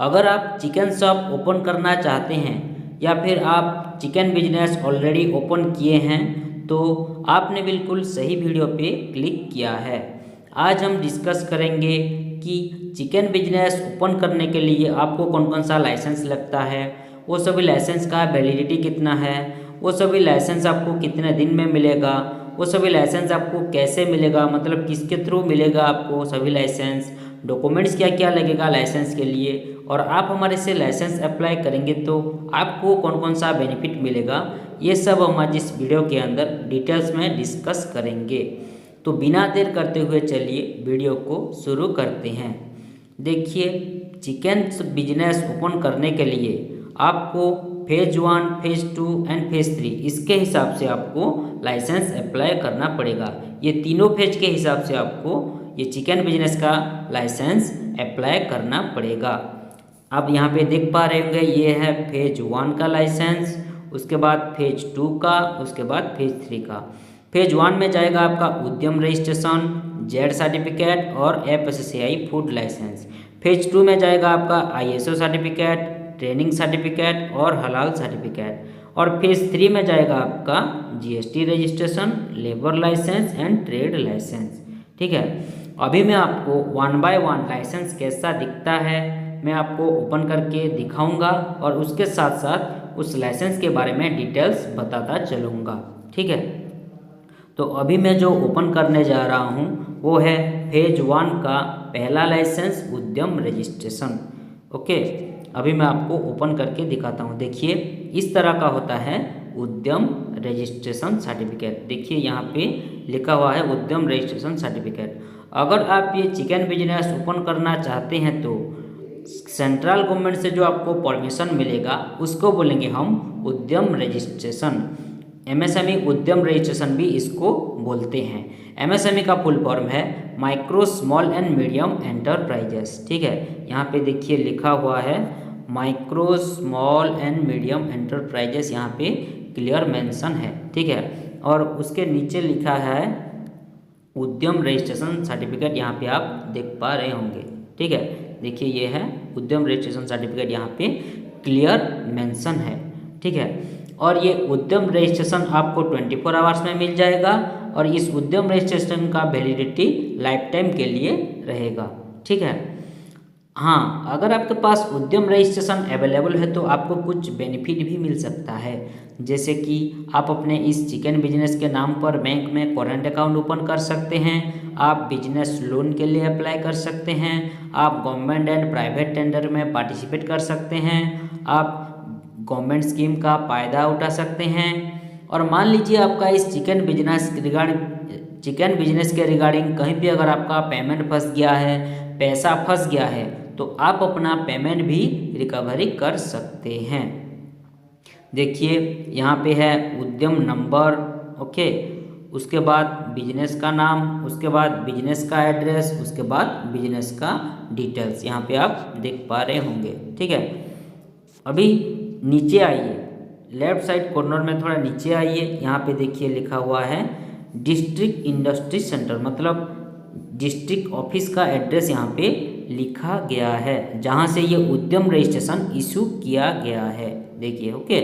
अगर आप chicken shop open करना चाहते हैं या फिर आप चिकन बिजनेस ऑलरेडी ओपन किए हैं तो आपने बिल्कुल सही वीडियो पे क्लिक किया है। आज हम डिस्कस करेंगे कि चिकन बिजनेस ओपन करने के लिए आपको कौन कौन सा लाइसेंस लगता है, वो सभी लाइसेंस का वैलिडिटी कितना है, वो सभी लाइसेंस आपको कितने दिन में मिलेगा, वो सभी लाइसेंस आपको कैसे मिलेगा, मतलब किसके थ्रू मिलेगा आपको सभी लाइसेंस, डॉक्यूमेंट्स क्या क्या लगेगा लाइसेंस के लिए, और आप हमारे से लाइसेंस अप्लाई करेंगे तो आपको कौन कौन सा बेनिफिट मिलेगा, ये सब हम आज इस वीडियो के अंदर डिटेल्स में डिस्कस करेंगे। तो बिना देर करते हुए चलिए वीडियो को शुरू करते हैं। देखिए, चिकन बिजनेस ओपन करने के लिए आपको फेज 1, फेज 2 एंड फेज 3 इसके हिसाब से आपको लाइसेंस अप्लाई करना पड़ेगा। ये तीनों फेज के हिसाब से आपको ये चिकन बिजनेस का लाइसेंस अप्लाई करना पड़ेगा। आप यहाँ पे देख पा रहे होंगे, ये है फेज 1 का लाइसेंस, उसके बाद फेज 2 का, उसके बाद फेज 3 का। फेज 1 में जाएगा आपका उद्यम रजिस्ट्रेशन, जेड सर्टिफिकेट और एफएसएसएआई फूड लाइसेंस। फेज 2 में जाएगा आपका आईएसओ सर्टिफिकेट, ट्रेनिंग सर्टिफिकेट और हलाल सर्टिफिकेट। और फेज 3 में जाएगा आपका GST registration, labour licence and trade licence. ठीक है, अभी मैं आपको 1 बाय 1 लाइसेंस कैसा दिखता है मैं आपको ओपन करके दिखाऊंगा और उसके साथ साथ उस लाइसेंस के बारे में डिटेल्स बताता चलूँगा। ठीक है, तो अभी मैं जो ओपन करने जा रहा हूँ वो है फेज 1 का पहला लाइसेंस, उद्यम रजिस्ट्रेशन। ओके, अभी मैं आपको ओपन करके दिखाता हूँ। देखिए, इस तरह का होता है उद्यम रजिस्ट्रेशन सर्टिफिकेट। देखिए यहाँ पे लिखा हुआ है उद्यम रजिस्ट्रेशन सर्टिफिकेट। अगर आप ये चिकन बिजनेस ओपन करना चाहते हैं तो सेंट्रल गवर्नमेंट से जो आपको परमिशन मिलेगा उसको बोलेंगे हम उद्यम रजिस्ट्रेशन। एमएसएमई उद्यम रजिस्ट्रेशन भी इसको बोलते हैं। एमएसएमई का फुल फॉर्म है micro small and medium enterprises. ठीक है, यहाँ पे देखिए लिखा हुआ है micro small and medium enterprises, यहाँ पे क्लियर मेंशन है। ठीक है, और उसके नीचे लिखा है उद्यम रजिस्ट्रेशन सर्टिफिकेट, यहाँ पे आप देख पा रहे होंगे। ठीक है, देखिए ये है उद्यम रजिस्ट्रेशन सर्टिफिकेट, यहाँ पे क्लियर मेंशन है। ठीक है, और ये उद्यम रजिस्ट्रेशन आपको 24 आवर्स में मिल जाएगा और इस उद्यम रजिस्ट्रेशन का वैलिडिटी लाइफ टाइम के लिए रहेगा। ठीक है, हाँ, अगर आपके पास उद्यम रजिस्ट्रेशन अवेलेबल है तो आपको कुछ बेनिफिट भी मिल सकता है, जैसे कि आप अपने इस चिकन बिजनेस के नाम पर बैंक में करंट अकाउंट ओपन कर सकते हैं, आप बिजनेस लोन के लिए अप्लाई कर सकते हैं, आप गवर्नमेंट एंड प्राइवेट टेंडर में पार्टिसिपेट कर सकते हैं, आप गवर्नमेंट स्कीम का फ़ायदा उठा सकते हैं। और मान लीजिए आपका इस चिकन बिजनेस के रिगार्डिंग कहीं भी अगर आपका पेमेंट फंस गया है, पैसा फंस गया है, तो आप अपना पेमेंट भी रिकवरी कर सकते हैं। देखिए यहाँ पे है उद्यम नंबर, ओके, उसके बाद बिजनेस का नाम, उसके बाद बिजनेस का एड्रेस, उसके बाद बिजनेस का डिटेल्स, यहाँ पे आप देख पा रहे होंगे। ठीक है, अभी नीचे आइए, लेफ्ट साइड कॉर्नर में थोड़ा नीचे आइए, यहाँ पे देखिए लिखा हुआ है डिस्ट्रिक्ट इंडस्ट्री सेंटर, मतलब डिस्ट्रिक्ट ऑफिस का एड्रेस यहाँ पे लिखा गया है जहाँ से ये उद्यम रजिस्ट्रेशन इशू किया गया है। देखिए, ओके,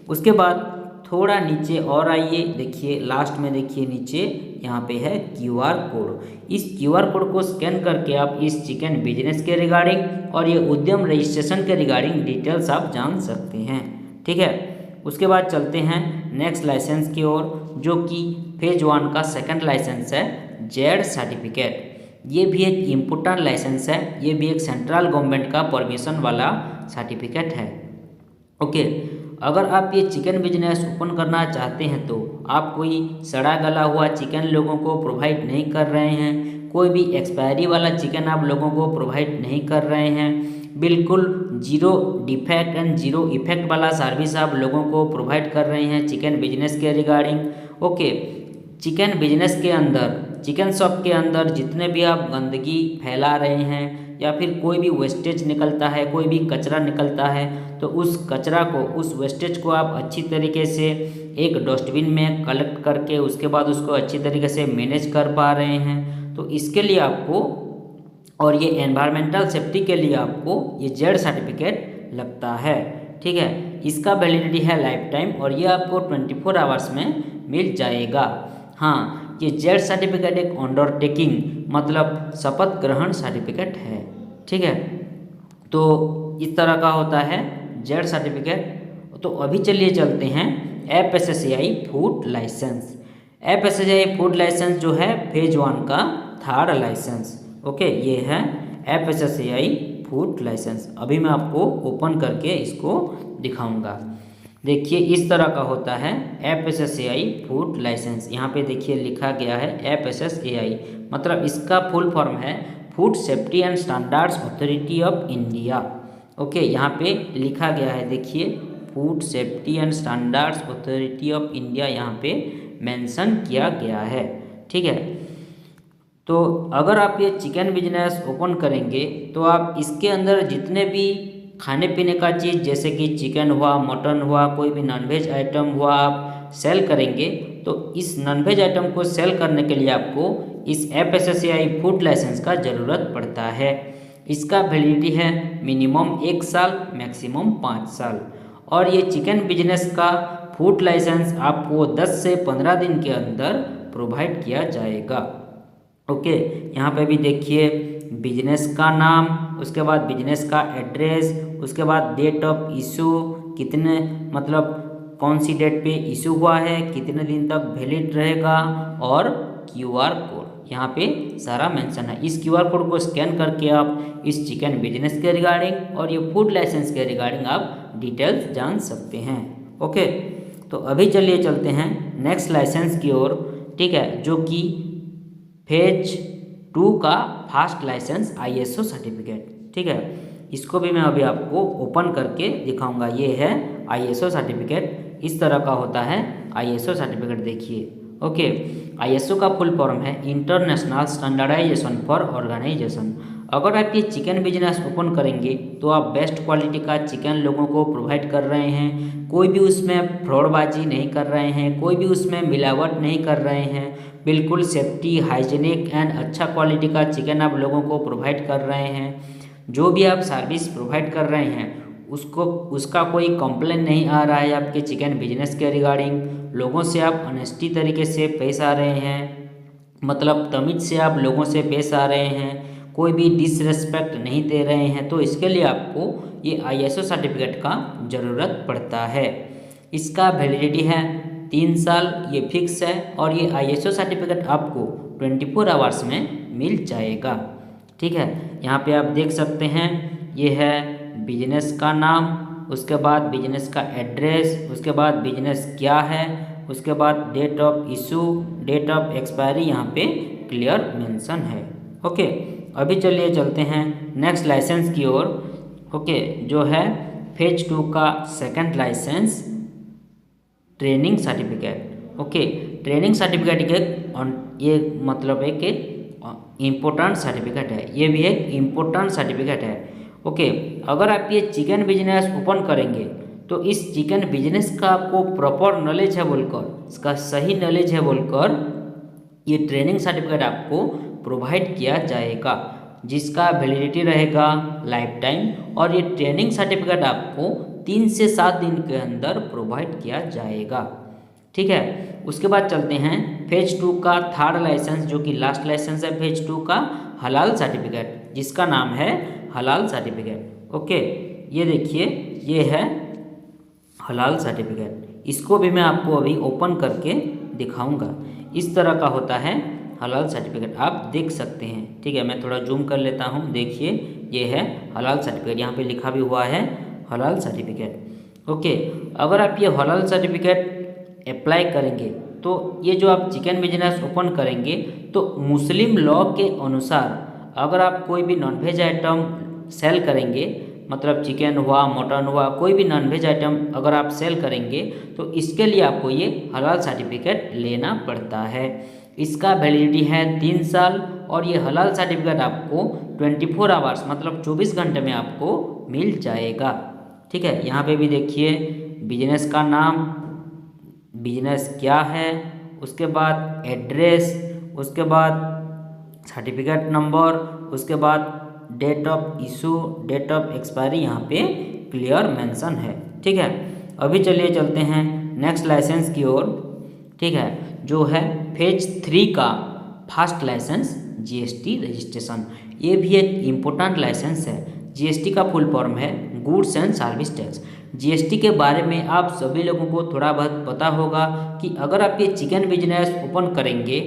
उसके बाद थोड़ा नीचे और आइए, देखिए लास्ट में देखिए नीचे यहाँ पे है क्यूआर कोड। इस क्यूआर कोड को स्कैन करके आप इस चिकन बिजनेस के रिगार्डिंग और ये उद्यम रजिस्ट्रेशन के रिगार्डिंग डिटेल्स आप जान सकते हैं। ठीक है, उसके बाद चलते हैं नेक्स्ट लाइसेंस की ओर, जो कि फेज 1 का सेकंड लाइसेंस है, जेड सर्टिफिकेट। ये भी एक इम्पोर्टेंट लाइसेंस है, ये भी एक सेंट्रल गवर्नमेंट का परमिशन वाला सर्टिफिकेट है। ओके, अगर आप ये चिकन बिजनेस ओपन करना चाहते हैं तो आप कोई सड़ा गला हुआ चिकन लोगों को प्रोवाइड नहीं कर रहे हैं, कोई भी एक्सपायरी वाला चिकन आप लोगों को प्रोवाइड नहीं कर रहे हैं, बिल्कुल zero defect and zero effect वाला सर्विस आप लोगों को प्रोवाइड कर रहे हैं चिकन बिजनेस के रिगार्डिंग। ओके, चिकन बिजनेस के अंदर, चिकन शॉप के अंदर जितने भी आप गंदगी फैला रहे हैं या फिर कोई भी वेस्टेज निकलता है, कोई भी कचरा निकलता है, तो उस कचरा को, उस वेस्टेज को आप अच्छी तरीके से एक डस्टबिन में कलेक्ट करके उसके बाद उसको अच्छी तरीके से मैनेज कर पा रहे हैं। तो इसके लिए आपको और ये एनवायरमेंटल सेफ्टी के लिए आपको ये जेड सर्टिफिकेट लगता है। ठीक है, इसका वैलिडिटी है लाइफ टाइम और ये आपको 24 आवर्स में मिल जाएगा। हाँ, ये जेड सर्टिफिकेट एक अंडरटेकिंग मतलब शपथ ग्रहण सर्टिफिकेट है। ठीक है, तो इस तरह का होता है जेड सर्टिफिकेट। तो अभी चलिए चलते हैं FSSAI food licence. FSSAI food licence जो है फेज 1 का 3rd लाइसेंस। ओके, ये है FSSAI फूड लाइसेंस। अभी मैं आपको ओपन करके इसको दिखाऊंगा। देखिए इस तरह का होता है FSSAI फूड लाइसेंस। यहाँ पे देखिए लिखा गया है FSSAI, मतलब इसका फुल फॉर्म है food safety and standards authority of India. Okay, यहाँ पे लिखा गया है, देखिए food safety and standards authority of India यहाँ पे मेंशन किया गया है। ठीक है, तो अगर आप ये चिकन बिजनेस ओपन करेंगे तो आप इसके अंदर जितने भी खाने पीने का चीज़ जैसे कि चिकन हुआ, मटन हुआ, कोई भी नॉनवेज आइटम हुआ आप सेल करेंगे, तो इस नॉनवेज आइटम को सेल करने के लिए आपको इस FSSAI फूड लाइसेंस का ज़रूरत पड़ता है। इसका वैलिडिटी है मिनिमम 1 साल, मैक्सिमम 5 साल। और ये चिकन बिजनेस का फूड लाइसेंस आपको 10 से 15 दिन के अंदर प्रोवाइड किया जाएगा। ओके, यहाँ पे भी देखिए बिजनेस का नाम, उसके बाद बिजनेस का एड्रेस, उसके बाद डेट ऑफ इशू, कितने मतलब कौन सी डेट पे इशू हुआ है, कितने दिन तक वैलिड रहेगा, और QR कोड यहाँ पे सारा मेंशन है। इस QR कोड को स्कैन करके आप इस चिकन बिजनेस के रिगार्डिंग और ये फूड लाइसेंस के रिगार्डिंग आप डिटेल्स जान सकते हैं। ओके, तो अभी चलिए चलते हैं नेक्स्ट लाइसेंस की ओर। ठीक है, जो कि फेज 2 का फास्ट लाइसेंस ISO सर्टिफिकेट। ठीक है, इसको भी मैं अभी आपको ओपन करके दिखाऊंगा। ये है ISO सर्टिफिकेट, इस तरह का होता है ISO सर्टिफिकेट। देखिए ओके, ISO का फुल फॉर्म है इंटरनेशनल स्टैंडर्डाइजेशन फॉर ऑर्गेनाइजेशन। अगर आप ये चिकन बिजनेस ओपन करेंगे तो आप बेस्ट क्वालिटी का चिकन लोगों को प्रोवाइड कर रहे हैं, कोई भी उसमें फ्रॉडबाजी नहीं कर रहे हैं, कोई भी उसमें मिलावट नहीं कर रहे हैं, बिल्कुल सेफ्टी, हाइजीनिक एंड अच्छा क्वालिटी का चिकन आप लोगों को प्रोवाइड कर रहे हैं। जो भी आप सर्विस प्रोवाइड कर रहे हैं उसका कोई कंप्लेन नहीं आ रहा है आपके चिकन बिजनेस के रिगार्डिंग। लोगों से आप ऑनेस्टी तरीके से पेश आ रहे हैं, मतलब तमीज से आप लोगों से पेश आ रहे हैं, कोई भी डिसरेस्पेक्ट नहीं दे रहे हैं, तो इसके लिए आपको ये ISO सर्टिफिकेट का ज़रूरत पड़ता है। इसका वैलिडिटी है 3 साल, ये फिक्स है, और ये ISO सर्टिफिकेट आपको 24 आवर्स में मिल जाएगा। ठीक है, यहाँ पे आप देख सकते हैं ये है बिजनेस का नाम, उसके बाद बिजनेस का एड्रेस, उसके बाद बिजनेस क्या है, उसके बाद date of issue, date of expiry यहाँ पे क्लियर मेंशन है। ओके, अभी चलिए चलते हैं नेक्स्ट लाइसेंस की ओर। ओके, जो है फेज 2 का 2nd licence training certificate. Okay, training certificate ये मतलब एक इम्पोर्टेंट सर्टिफिकेट है, ये भी एक इम्पोर्टेंट सर्टिफिकेट है। ओके, अगर आप ये चिकन बिजनेस ओपन करेंगे तो इस चिकन बिजनेस का आपको प्रॉपर नॉलेज है बोलकर, इसका सही नॉलेज है बोलकर ये ट्रेनिंग सर्टिफिकेट आपको प्रोवाइड किया जाएगा, जिसका वैलिडिटी रहेगा लाइफ टाइम। और ये ट्रेनिंग सर्टिफिकेट आपको 3 से 7 दिन के अंदर प्रोवाइड किया जाएगा। ठीक है, उसके बाद चलते हैं फेज 2 का 3rd लाइसेंस, जो कि लास्ट लाइसेंस है फेज 2 का, हलाल सर्टिफिकेट, जिसका नाम है हलाल सर्टिफिकेट। ओके, ये देखिए ये है हलाल सर्टिफिकेट, इसको भी मैं आपको अभी ओपन करके दिखाऊंगा। इस तरह का होता है हलाल सर्टिफिकेट, आप देख सकते हैं। ठीक है, मैं थोड़ा जूम कर लेता हूँ। देखिए ये है हलाल सर्टिफिकेट, यहाँ पे लिखा भी हुआ है हलाल सर्टिफिकेट। ओके, अगर आप ये हलाल सर्टिफिकेट अप्लाई करेंगे तो ये जो आप चिकन बिजनेस ओपन करेंगे तो मुस्लिम लॉ के अनुसार अगर आप कोई भी नॉनवेज आइटम सेल करेंगे, मतलब चिकन हुआ, मटन हुआ, कोई भी नॉनवेज आइटम अगर आप सेल करेंगे तो इसके लिए आपको ये हलाल सर्टिफिकेट लेना पड़ता है। इसका वैलिडिटी है 3 साल, और ये हलाल सर्टिफिकेट आपको 24 आवर्स मतलब 24 घंटे में आपको मिल जाएगा। ठीक है, यहाँ पे भी देखिए बिजनेस का नाम, बिजनेस क्या है, उसके बाद एड्रेस, उसके बाद सर्टिफिकेट नंबर, उसके बाद date of issue, date of expiry यहाँ पे क्लियर मेंशन है। ठीक है, अभी चलिए चलते हैं नेक्स्ट लाइसेंस की ओर। ठीक है, जो है फेज 3 का फास्ट लाइसेंस जीएसटी रजिस्ट्रेशन, ये भी एक इम्पोर्टेंट लाइसेंस है। जीएसटी का फुल फॉर्म है goods and service tax. GST के बारे में आप सभी लोगों को थोड़ा बहुत पता होगा कि अगर आप ये चिकन बिजनेस ओपन करेंगे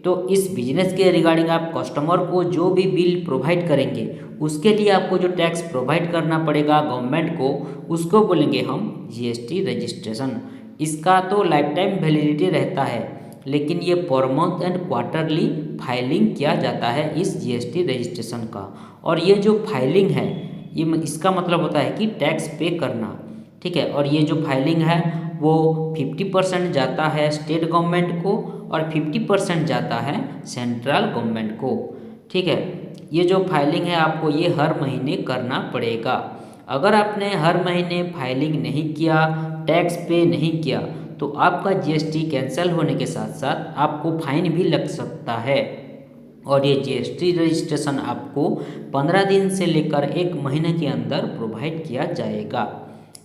तो इस बिजनेस के रिगार्डिंग आप कस्टमर को जो भी बिल प्रोवाइड करेंगे उसके लिए आपको जो टैक्स प्रोवाइड करना पड़ेगा गवर्नमेंट को, उसको बोलेंगे हम जीएसटी रजिस्ट्रेशन। इसका तो लाइफ टाइम वैलिडिटी रहता है, लेकिन ये per month and quarterly filing किया जाता है इस जीएसटी रजिस्ट्रेशन का। और ये जो फाइलिंग है ये इसका मतलब होता है कि टैक्स पे करना। ठीक है, और ये जो फाइलिंग है वो 50% जाता है स्टेट गवर्नमेंट को और 50% जाता है सेंट्रल गवर्नमेंट को। ठीक है, ये जो फाइलिंग है आपको ये हर महीने करना पड़ेगा। अगर आपने हर महीने फाइलिंग नहीं किया, टैक्स पे नहीं किया, तो आपका जीएसटी कैंसिल होने के साथ साथ आपको फाइन भी लग सकता है। और ये जीएसटी रजिस्ट्रेशन आपको 15 दिन से लेकर 1 महीने के अंदर प्रोवाइड किया जाएगा।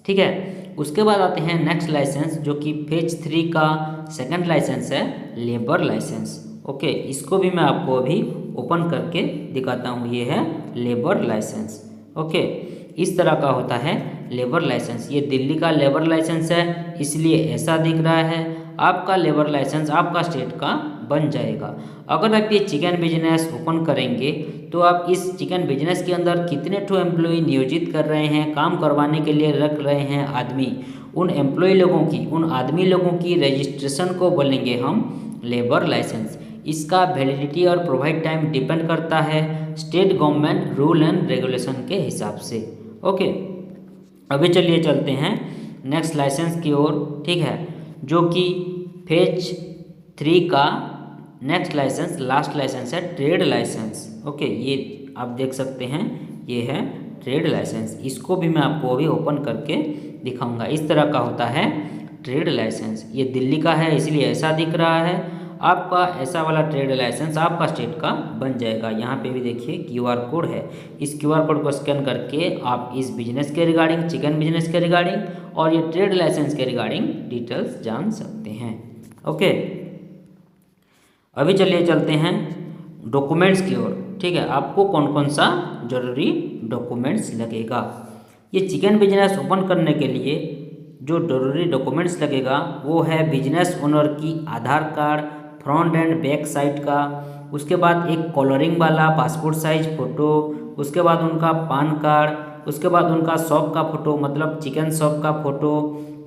ठीक है, उसके बाद आते हैं नेक्स्ट लाइसेंस जो कि फेज 3 का सेकंड लाइसेंस है लेबर लाइसेंस। ओके, इसको भी मैं आपको अभी ओपन करके दिखाता हूँ। ये है लेबर लाइसेंस। ओके, इस तरह का होता है लेबर लाइसेंस। ये दिल्ली का लेबर लाइसेंस है, इसलिए ऐसा दिख रहा है। आपका लेबर लाइसेंस आपका स्टेट का बन जाएगा। अगर आप ये चिकन बिजनेस ओपन करेंगे तो आप इस चिकन बिजनेस के अंदर कितने ठो एम्प्लॉय नियोजित कर रहे हैं, काम करवाने के लिए रख रहे हैं आदमी, उन एम्प्लॉय लोगों की, उन आदमी लोगों की रजिस्ट्रेशन को बोलेंगे हम लेबर लाइसेंस। इसका वैलिडिटी और प्रोवाइड टाइम डिपेंड करता है state government rule and regulation के हिसाब से। ओके, अभी चलिए चलते हैं नेक्स्ट लाइसेंस की ओर। ठीक है, जो कि फेज 3 का नेक्स्ट लाइसेंस लास्ट लाइसेंस है ट्रेड लाइसेंस। ओके, ये आप देख सकते हैं, ये है ट्रेड लाइसेंस। इसको भी मैं आपको अभी ओपन करके दिखाऊंगा। इस तरह का होता है ट्रेड लाइसेंस। ये दिल्ली का है इसलिए ऐसा दिख रहा है। आपका ऐसा वाला ट्रेड लाइसेंस आपका स्टेट का बन जाएगा। यहाँ पे भी देखिए क्यूआर कोड है। इस क्यूआर कोड को स्कैन करके आप इस बिजनेस के रिगार्डिंग, चिकन बिजनेस के रिगार्डिंग और ये ट्रेड लाइसेंस के रिगार्डिंग डिटेल्स जान सकते हैं। ओके, अभी चलिए चलते हैं डॉक्यूमेंट्स की ओर। ठीक है, आपको कौन कौन सा जरूरी डॉक्यूमेंट्स लगेगा। ये चिकन बिजनेस ओपन करने के लिए जो जरूरी डॉक्यूमेंट्स लगेगा वो है बिजनेस ओनर की Aadhaar card front and back side का, उसके बाद एक कलरिंग वाला पासपोर्ट साइज फ़ोटो, उसके बाद उनका पान कार्ड, उसके बाद उनका शॉप का फ़ोटो मतलब चिकन शॉप का फ़ोटो,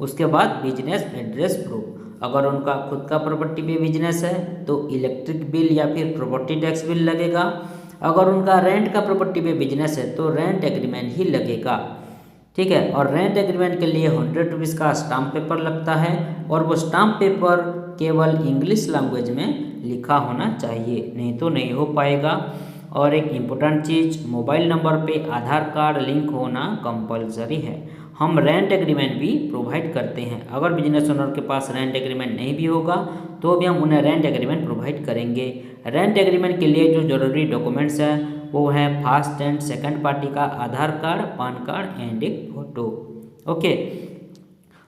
उसके बाद बिजनेस एड्रेस प्रूफ। अगर उनका खुद का प्रॉपर्टी पे बिजनेस है तो इलेक्ट्रिक बिल या फिर प्रॉपर्टी टैक्स बिल लगेगा। अगर उनका रेंट का प्रॉपर्टी पे बिजनेस है तो रेंट एग्रीमेंट ही लगेगा। ठीक है, और रेंट एग्रीमेंट के लिए 100 रुपीज़ का स्टाम्प पेपर लगता है और वो स्टाम्प पेपर केवल इंग्लिश लैंग्वेज में लिखा होना चाहिए, नहीं तो नहीं हो पाएगा। और एक इम्पोर्टेंट चीज़, मोबाइल नंबर पे आधार कार्ड लिंक होना कंपलसरी है। हम रेंट एग्रीमेंट भी प्रोवाइड करते हैं। अगर बिजनेस ओनर के पास रेंट एग्रीमेंट नहीं भी होगा तो भी हम उन्हें रेंट एग्रीमेंट प्रोवाइड करेंगे। रेंट एग्रीमेंट के लिए जो जरूरी डॉक्यूमेंट्स हैं वो है फर्स्ट एंड सेकंड पार्टी का आधार कार्ड, पान कार्ड एंड एक फोटो। ओके,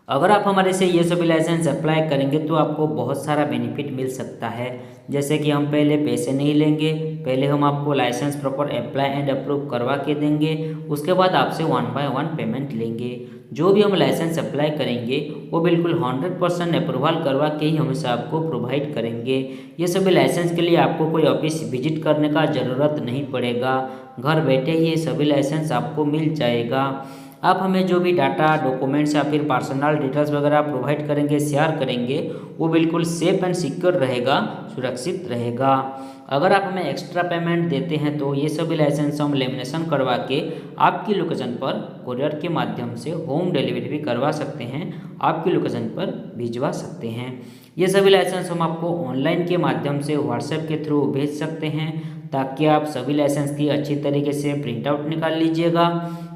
अगर आप हमारे से ये सभी लाइसेंस अप्लाई करेंगे तो आपको बहुत सारा बेनिफिट मिल सकता है। जैसे कि हम पहले पैसे नहीं लेंगे, पहले हम आपको licence proper apply and approve करवा के देंगे, उसके बाद आपसे 1 बाय 1 पेमेंट लेंगे। जो भी हम लाइसेंस अप्लाई करेंगे वो बिल्कुल 100% अप्रूवल करवा के ही हमेशा आपको प्रोवाइड करेंगे। ये सभी लाइसेंस के लिए आपको कोई ऑफिस विजिट करने का ज़रूरत नहीं पड़ेगा, घर बैठे ही ये सभी लाइसेंस आपको मिल जाएगा। आप हमें जो भी डाटा, डॉक्यूमेंट्स या फिर पर्सनल डिटेल्स वगैरह प्रोवाइड करेंगे, शेयर करेंगे, वो बिल्कुल सेफ एंड सिक्योर रहेगा, सुरक्षित रहेगा। अगर आप हमें एक्स्ट्रा पेमेंट देते हैं तो ये सभी लाइसेंस हम लेमिनेशन करवा के आपकी लोकेशन पर कोरियर के माध्यम से होम डिलीवरी भी करवा सकते हैं, आपकी लोकेशन पर भिजवा सकते हैं। ये सभी लाइसेंस हम आपको ऑनलाइन के माध्यम से व्हाट्सएप के थ्रू भेज सकते हैं ताकि आप सभी लाइसेंस की अच्छी तरीके से प्रिंट आउट निकाल लीजिएगा।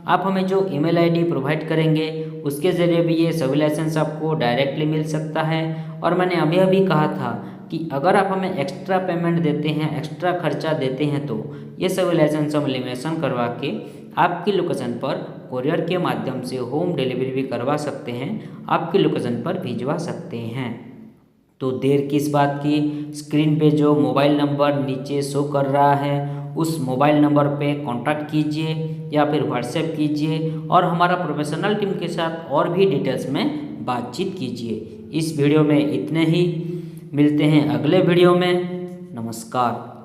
आप हमें जो ईमेल आईडी प्रोवाइड करेंगे उसके ज़रिए भी ये सभी लाइसेंस आपको डायरेक्टली मिल सकता है। और मैंने अभी अभी कहा था कि अगर आप हमें एक्स्ट्रा पेमेंट देते हैं, एक्स्ट्रा खर्चा देते हैं, तो ये सभी लाइसेंस हम लेमिनेशन करवा के आपकी लोकेशन पर कोरियर के माध्यम से होम डिलीवरी भी करवा सकते हैं, आपकी लोकेशन पर भिजवा सकते हैं। तो देर किस बात की, स्क्रीन पे जो मोबाइल नंबर नीचे शो कर रहा है उस मोबाइल नंबर पे कांटेक्ट कीजिए या फिर व्हाट्सएप कीजिए और हमारा प्रोफेशनल टीम के साथ और भी डिटेल्स में बातचीत कीजिए। इस वीडियो में इतने ही, मिलते हैं अगले वीडियो में। नमस्कार।